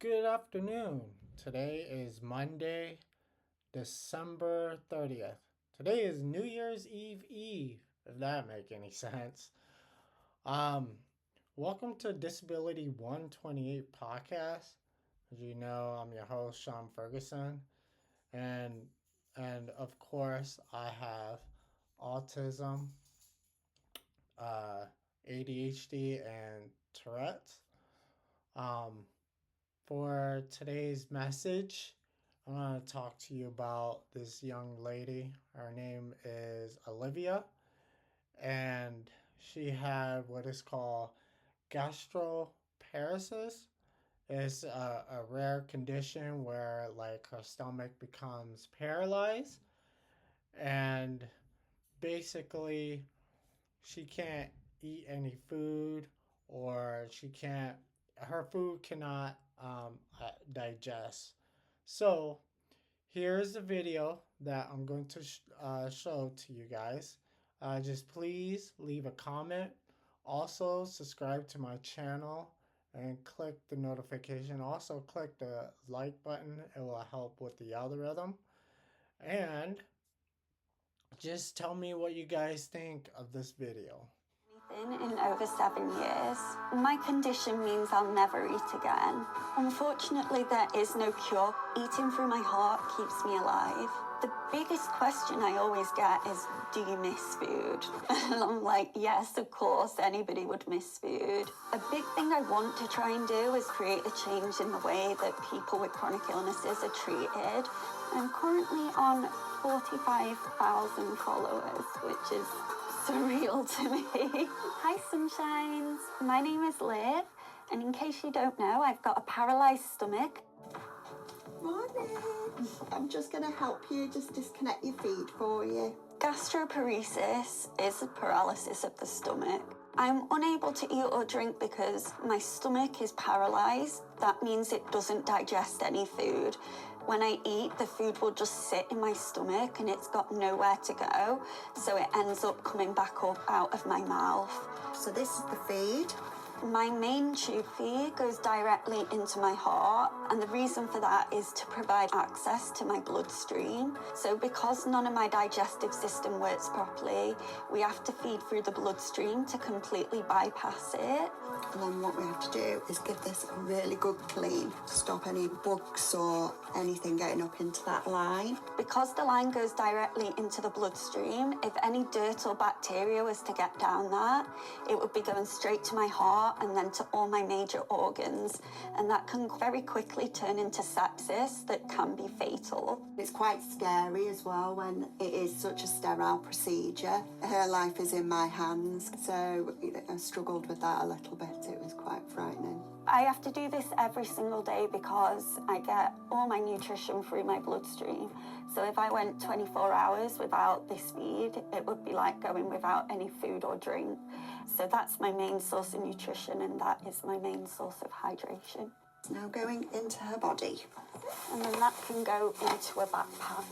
Good afternoon. Today is Monday, December 30th. Today is New Year's Eve, if that make any sense. Um, Welcome to Disability 128 podcast. As you know, I'm your host, Sean Ferguson, and and of course I have autism, uh, ADHD, and Tourette's. Um, For today's message, I'm going to talk to you about this young lady. Her name is Olivia, and she had what is called gastroparesis. It's a rare condition where like her stomach becomes paralyzed, and basically she can't eat any food, or her food cannot digest. So here's the video that I'm going to show to you guys. Just please leave a comment. Also subscribe to my channel and click the notification. Also click the like button. It will help with the algorithm. And just tell me what you guys think of this video. In over 7 years. My condition means I'll never eat again. Unfortunately, there is no cure. Eating through my heart keeps me alive. The biggest question I always get is, do you miss food? And I'm like, yes, of course, anybody would miss food. A big thing I want to try and do is create a change in the way that people with chronic illnesses are treated. I'm currently on 45,000 followers, which is surreal to me. Hi, sunshines. My name is Liv, and in case you don't know, I've got a paralysed stomach. Morning. I'm just going to help you just disconnect your feed for you. Gastropresis is a paralysis of the stomach. I'm unable to eat or drink because my stomach is paralysed. That means it doesn't digest any food. When I eat, the food will just sit in my stomach and it's got nowhere to go. So it ends up coming back up out of my mouth. So this is the feed. My main tube feed goes directly into my heart, and the reason for that is to provide access to my bloodstream. So because none of my digestive system works properly, we have to feed through the bloodstream to completely bypass it. And then what we have to do is give this a really good clean to stop any bugs or anything getting up into that line. Because the line goes directly into the bloodstream, if any dirt or bacteria was to get down there, it would be going straight to my heart and then to all my major organs, and that can very quickly turn into sepsis that can be fatal. It's quite scary as well when it is such a sterile procedure. Her life is in my hands, so I struggled with that a little bit. It was quite frightening. I have to do this every single day because I get all my nutrition through my bloodstream. So if I went 24 hours without this feed, it would be like going without any food or drink. So that's my main source of nutrition, and that is my main source of hydration. It's now going into her body. And then that can go into a backpack.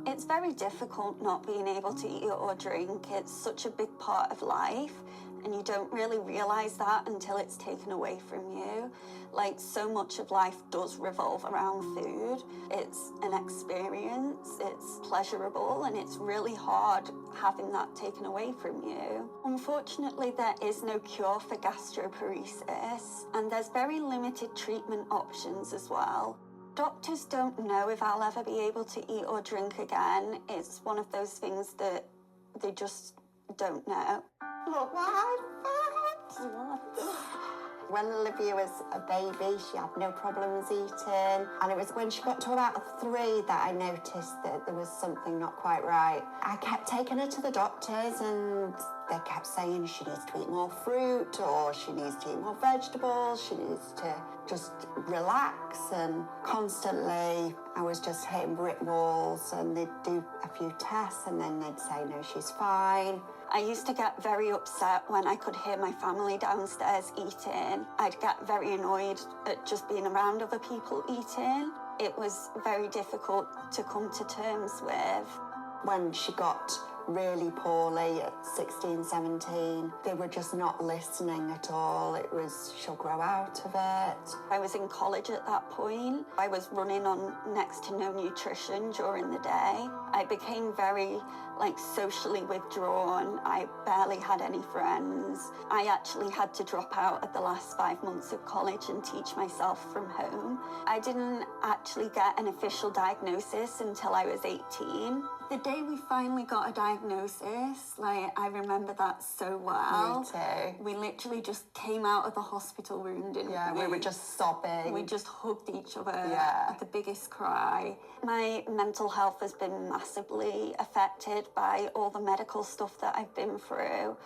It's very difficult not being able to eat or drink. It's such a big part of life, and you don't really realise that until it's taken away from you. Like, so much of life does revolve around food. It's an experience, it's pleasurable, and it's really hard having that taken away from you. Unfortunately, there is no cure for gastroparesis, and there's very limited treatment options as well. Doctors don't know if I'll ever be able to eat or drink again. It's one of those things that they just don't know. Look what I found! When Olivia was a baby, she had no problems eating. And it was when she got to about 3 that I noticed that there was something not quite right. I kept taking her to the doctors and they kept saying she needs to eat more fruit, or she needs to eat more vegetables, she needs to just relax. And constantly I was just hitting brick walls, and they'd do a few tests and then they'd say, no, she's fine. I used to get very upset when I could hear my family downstairs eating. I'd get very annoyed at just being around other people eating. It was very difficult to come to terms with. When she got really poorly at 16, 17. They were just not listening at all. It was, she'll grow out of it. I was in college at that point. I was running on next to no nutrition during the day. I became very socially withdrawn. I barely had any friends. I actually had to drop out at the last 5 months of college and teach myself from home. I didn't actually get an official diagnosis until I was 18. The day we finally got a diagnosis, I remember that so well. Me too. We literally just came out of the hospital room, didn't we? Yeah, we were just sobbing. We just hugged each other. Yeah. The biggest cry. My mental health has been massively affected by all the medical stuff that I've been through.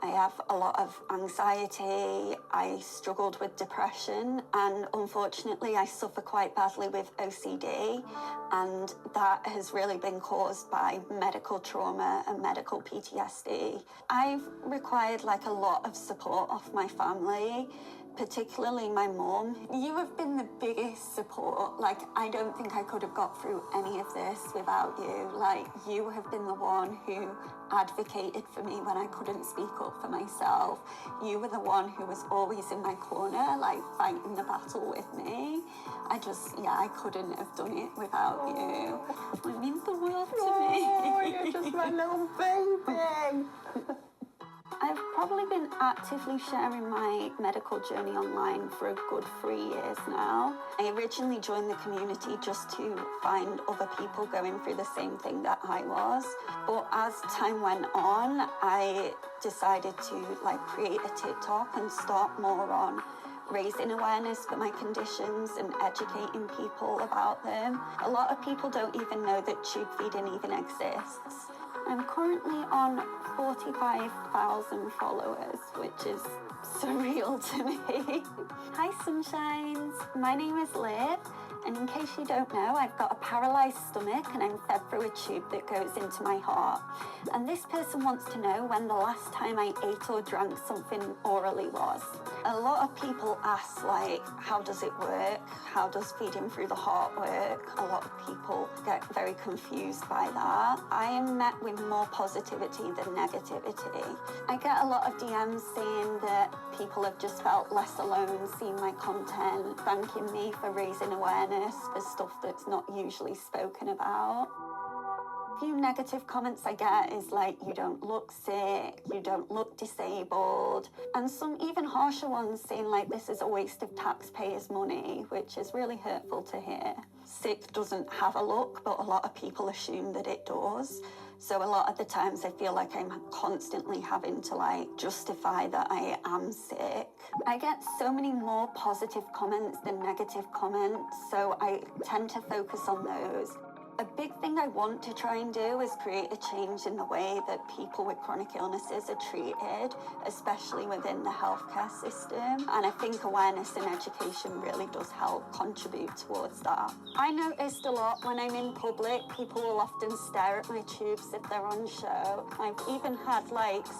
I have a lot of anxiety, I struggled with depression, and unfortunately I suffer quite badly with OCD, and that has really been caused by medical trauma and medical PTSD. I've required a lot of support off my family, particularly my mum. You have been the biggest support. I don't think I could have got through any of this without you. You have been the one who advocated for me when I couldn't speak up for myself. You were the one who was always in my corner, fighting the battle with me. I couldn't have done it without you. It means the world to me. Oh, you're just my little baby. I've probably been actively sharing my medical journey online for a good 3 years now. I originally joined the community just to find other people going through the same thing that I was. But as time went on, I decided to create a TikTok and start more on raising awareness for my conditions and educating people about them. A lot of people don't even know that tube feeding even exists. I'm currently on 45,000 followers, which is surreal to me. Hi, sunshines. My name is Liv, and in case you don't know, I've got a paralysed stomach and I'm fed through a tube that goes into my heart. And this person wants to know when the last time I ate or drank something orally was. A lot of people ask, how does it work? How does feeding through the heart work? A lot of people get very confused by that. I am met with more positivity than negativity. I get a lot of DMs saying that people have just felt less alone seeing my content, thanking me for raising awareness for stuff that's not usually spoken about. Few negative comments I get is you don't look sick, you don't look disabled, and some even harsher ones saying this is a waste of taxpayers' money, which is really hurtful to hear. Sick doesn't have a look, but a lot of people assume that it does. So a lot of the times I feel like I'm constantly having to justify that I am sick. I get so many more positive comments than negative comments, so I tend to focus on those. A big thing I want to try and do is create a change in the way that people with chronic illnesses are treated, especially within the healthcare system. And I think awareness and education really does help contribute towards that. I noticed a lot when I'm in public, people will often stare at my tubes if they're on show. I've even had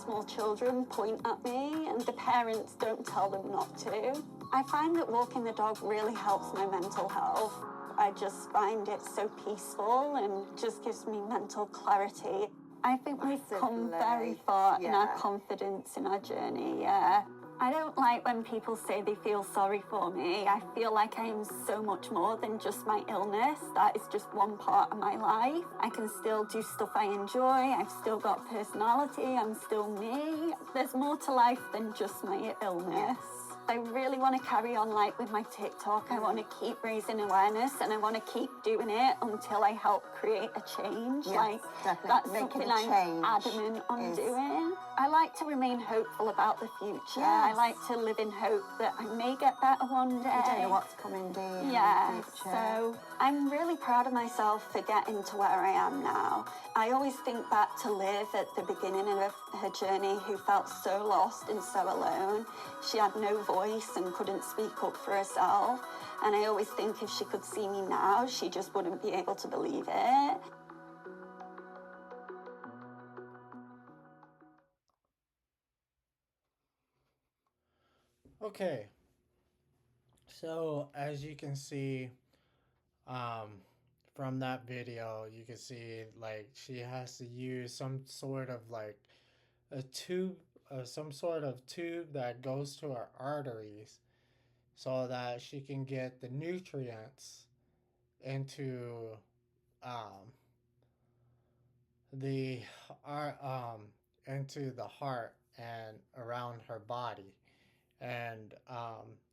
small children point at me and the parents don't tell them not to. I find that walking the dog really helps my mental health. I just find it so peaceful and just gives me mental clarity. I think we've come very far in our confidence in our journey, I don't like when people say they feel sorry for me. I feel like I am so much more than just my illness. That is just one part of my life. I can still do stuff I enjoy. I've still got personality. I'm still me. There's more to life than just my illness. I really want to carry on with my TikTok. I want to keep raising awareness and I want to keep doing it until I help create a change. Yes, definitely. That's Making something a I'm change adamant on doing. I like to remain hopeful about the future. I like to live in hope that I may get better one day. You don't know what's coming, do you? Yeah, so I'm really proud of myself for getting to where I am now. I always think back to Liv at the beginning of her journey, who felt so lost and so alone. She had no voice and couldn't speak up for herself. And I always think if she could see me now, she just wouldn't be able to believe it. Okay, so as you can see, from that video, you can see like she has to use some sort of like a tube, some sort of tube that goes to her arteries so that she can get the nutrients into um, the um, into the heart and around her body. And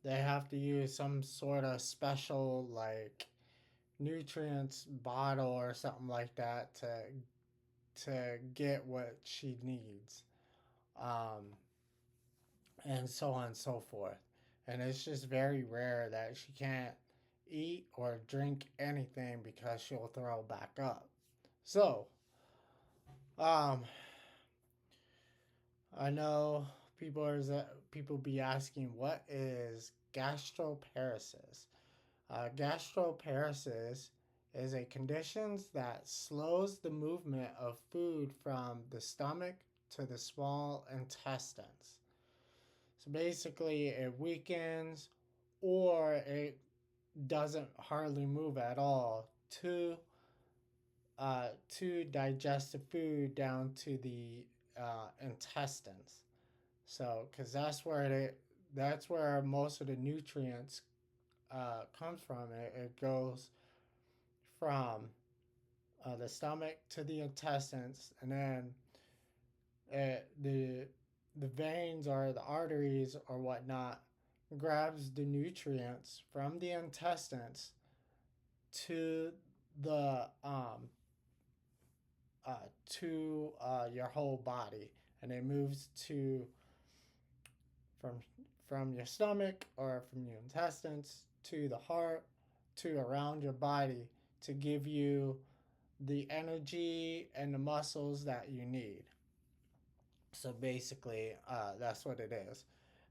they have to use some sort of special like nutrients bottle or something like that to get what she needs, um, and so on and so forth. And it's just very rare that she can't eat or drink anything because she'll throw back up. So, um, I know people be asking what is gastroparesis. Gastroparesis is a condition that slows the movement of food from the stomach to the small intestines. So basically, it weakens or it doesn't hardly move at all to digest the food down to the intestines. So, because that's where most of the nutrients comes from. It goes from the stomach to the intestines, and then the veins or the arteries or whatnot grabs the nutrients from the intestines to the your whole body, and it moves to from from your stomach or from your intestines to the heart to around your body to give you the energy and the muscles that you need. So basically, that's what it is.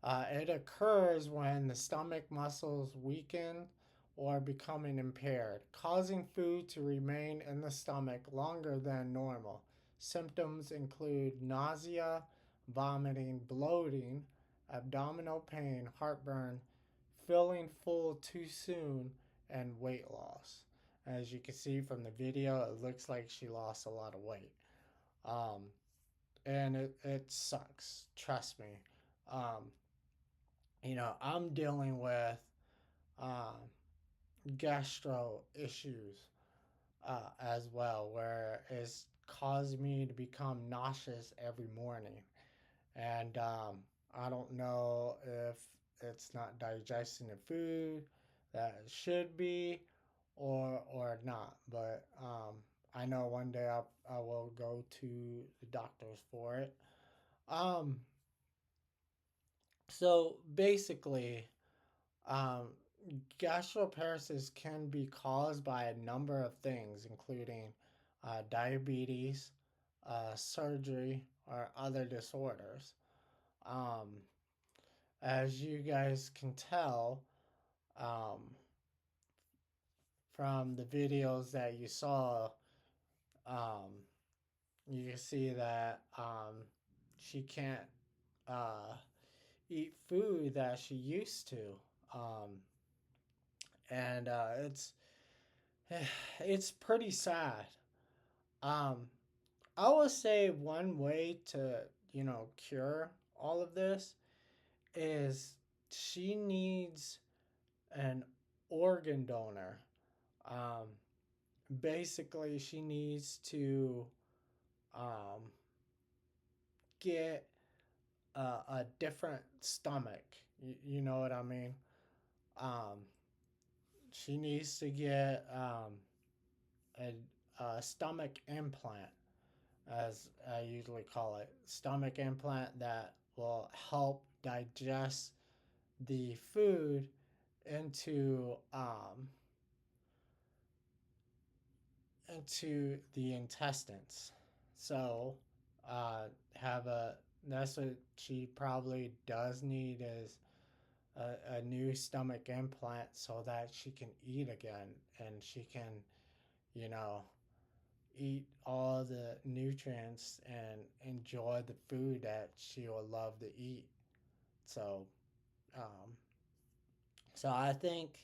It occurs when the stomach muscles weaken or becoming impaired, causing food to remain in the stomach longer than normal. Symptoms include nausea, vomiting, bloating, abdominal pain, heartburn, feeling full too soon, and weight loss. As you can see from the video, it looks like she lost a lot of weight. Um, and it sucks. Trust me. Um, I'm dealing with um, gastro issues as well, where it's caused me to become nauseous every morning. And I don't know if it's not digesting the food that it should be or not. But I know one day I will go to the doctors for it. Um, so basically, um, gastroparesis can be caused by a number of things, including diabetes, surgery, or other disorders. Um, as you guys can tell um, from the videos that you saw, um, you can see that she can't uh, eat food that she used to. Um, and it's pretty sad. Um, I would say one way to cure all of this is she needs an organ donor. Um, basically, she needs to um, get a different stomach. You know what I mean? Um, she needs to get a stomach implant, as I usually call it, stomach implant that will help digest the food into the intestines. So have a that's what she probably does need is a new stomach implant so that she can eat again and she can you know eat all the nutrients and enjoy the food that she will love to eat. So, um, so I think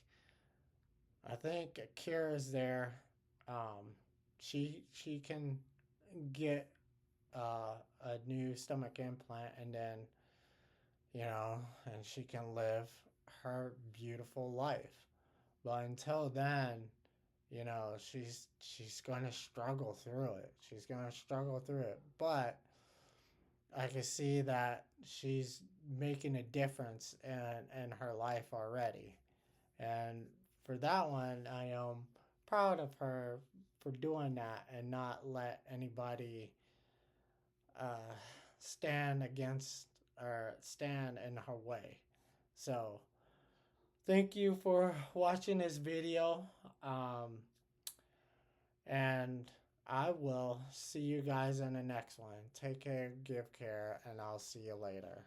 a cure is there. She can get a new stomach implant, and then and she can live her beautiful life. But until then, she's gonna struggle through it. She's gonna struggle through it. But I can see that she's making a difference in her life already. And for that one, I am proud of her for doing that and not let anybody uh, stand against or stand in her way. So, thank you for watching this video. And I will see you guys in the next one. Take care, give care, and I'll see you later.